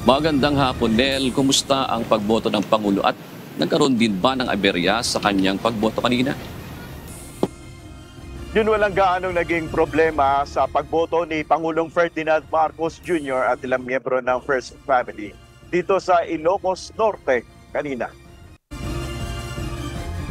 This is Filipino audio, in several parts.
Magandang hapon, Nel. Kumusta ang pagboto ng Pangulo at nagkaroon din ba ng aberya sa kanyang pagboto kanina? Yun walang gaanong naging problema sa pagboto ni Pangulong Ferdinand Marcos Jr. at ilang miyembro ng First Family dito sa Ilocos Norte kanina.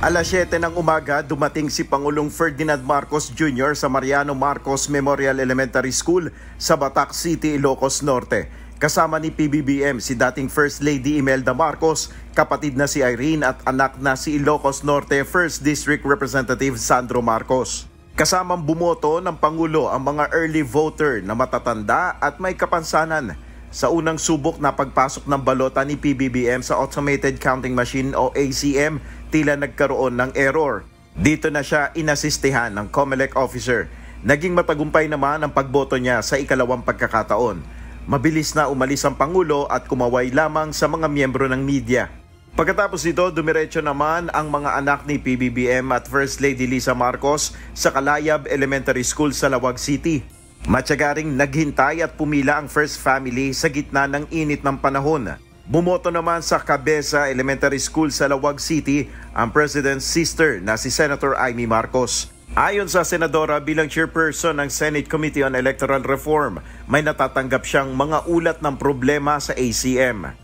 Alas 7 ng umaga, dumating si Pangulong Ferdinand Marcos Jr. sa Mariano Marcos Memorial Elementary School sa Batac City, Ilocos Norte. Kasama ni PBBM si dating First Lady Imelda Marcos, kapatid na si Irene at anak na si Ilocos Norte 1st District Representative Sandro Marcos. Kasamang bumoto ng Pangulo ang mga early voter na matatanda at may kapansanan. Sa unang subok na pagpasok ng balota ni PBBM sa Automated Counting Machine o ACM, tila nagkaroon ng error. Dito na siya inasistihan ng COMELEC officer. Naging matagumpay naman ang pagboto niya sa ikalawang pagkakataon. Mabilis na umalis ang Pangulo at kumaway lamang sa mga miyembro ng media. Pagkatapos nito, dumiretso naman ang mga anak ni PBBM at First Lady Lisa Marcos sa Kalayab Elementary School sa Lawag City. Matiyagaring naghintay at pumila ang First Family sa gitna ng init ng panahon. Bumoto naman sa Cabeza Elementary School sa Lawag City ang President's sister na si Senator Amy Marcos. Ayon sa Senadora bilang chairperson ng Senate Committee on Electoral Reform, may natatanggap siyang mga ulat ng problema sa ACM.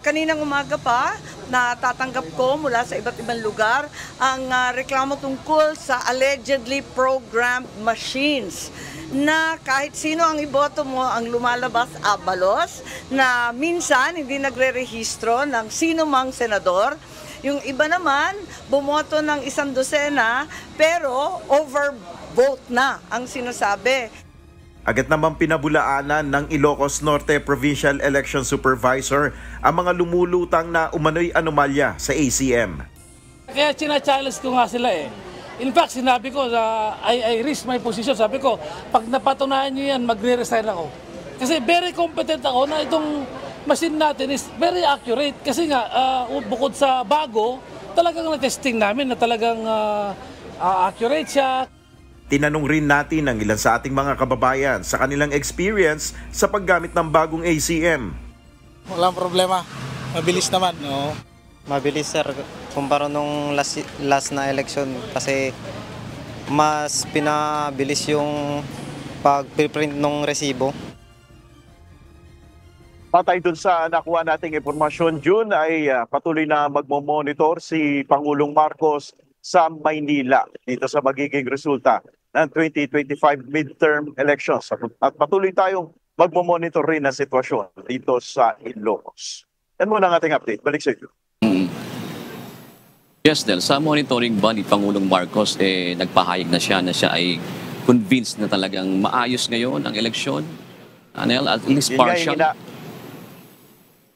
Kaninang umaga pa, natatanggap ko mula sa iba't ibang lugar ang reklamo tungkol sa allegedly programmed machines na kahit sino ang iboto mo ang lumalabas abalos, na minsan hindi nagre-rehistro ng sino mang senador. Yung iba naman, bumoto ng 100 pero overvote na ang sinasabi. Agad naman pinabulaanan ng Ilocos Norte Provincial Election Supervisor ang mga lumulutang na umano'y anomalya sa ACM. Kaya challenge ko nga sila eh. In fact, sinabi ko, I risk my position. Sabi ko, pag napatunayan nyo yan, magre-resign ako. Kasi very competent ako na itong machine natin is very accurate. Kasi nga, bukod sa bago, talagang na-testing namin na talagang accurate siya. Tinanong rin natin ang ilan sa ating mga kababayan sa kanilang experience sa paggamit ng bagong ACM. Walang problema. Mabilis naman. No? Mabilis sir, kumpara nung last na election kasi mas pinabilis yung pag-print ng resibo. Patay dun sa nakuha nating impormasyon, June, ay patuloy na magmomonitor si Pangulong Marcos sa Maynila dito sa magiging resulta ng 2025 midterm elections. At patuloy tayong magmomonitor rin ang sitwasyon dito sa Ilocos. Yan muna ang ating update. Balik sa iyo. Yes, Nel. Sa monitoring ba ni Pangulong Marcos, nagpahayag na siya ay convinced na talagang maayos ngayon ang eleksyon? Nel, at least partial?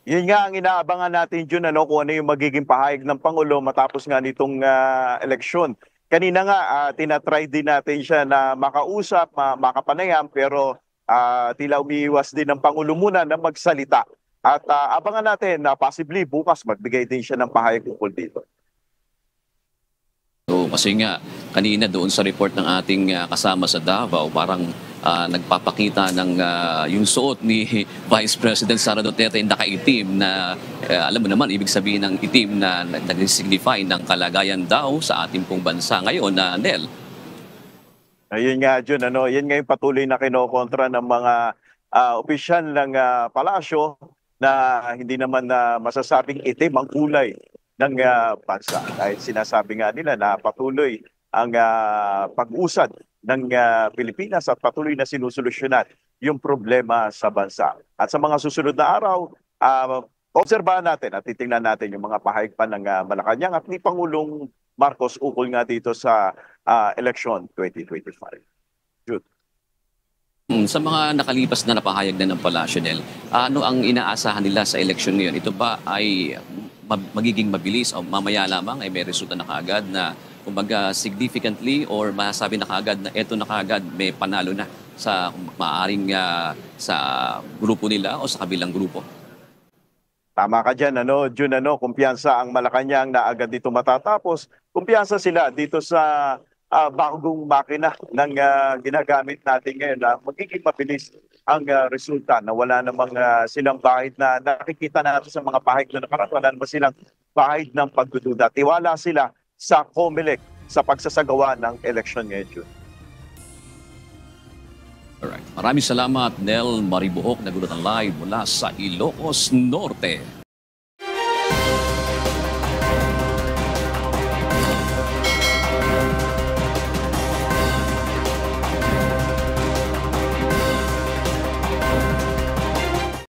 Yun nga ang inaabangan natin, Jun, kung ano yung magiging pahayag ng Pangulo matapos nga nitong eleksyon. Kanina nga, tinatry din natin siya na makausap, makapanayam, pero tila umiiwas din ng Pangulo muna na magsalita. At abangan natin na possibly bukas magbigay din siya ng pahayag tungkol dito. So, kasi nga, kanina doon sa report ng ating kasama sa Davao, parang nagpapakita ng yung suot ni Vice President Sara Duterte nakaitim na alam mo naman, ibig sabihin ng itim na nag-signify ng kalagayan daw sa ating pong bansa ngayon na Nel. Ayun nga, Jun, yan nga yung patuloy na kinokontra ng mga opisyal ng palasyo na hindi naman masasabing itim ang kulay ng bansa. Dahil sinasabi nga nila na patuloy ang pag-usad ng Pilipinas at patuloy na sinusolusyonan yung problema sa bansa. At sa mga susunod na araw, obserbahan natin at titingnan natin yung mga pahayag pa ng Malacanang at ni Pangulong Marcos ukol nga dito sa election 2025. Jude. Sa mga nakalipas na napahayag na ng Palasyo, Nel, ano ang inaasahan nila sa eleksyon ngayon? Ito ba ay magiging mabilis o mamaya lamang ay may resulta na kaagad na kumbaga significantly or masasabi na kaagad na eto na kaagad may panalo na sa maaaring sa grupo nila o sa kabilang grupo? Tama ka dyan, Jun, kumpiyansa ang Malacanang na agad dito matatapos. Kumpiyansa sila dito sa bagong makina ng ginagamit natin ngayon na magiging mabilis ang resulta na wala namang silang bahid na nakikita natin sa mga pahig na nakaraan. Wala naman silang bahid ng pagdududa. Tiwala sila sa COMELEC sa pagsasagawa ng eleksyon ngayon, June. Alright. Maraming salamat, Nel Maribuok, nagulat ang live mula sa Ilocos Norte.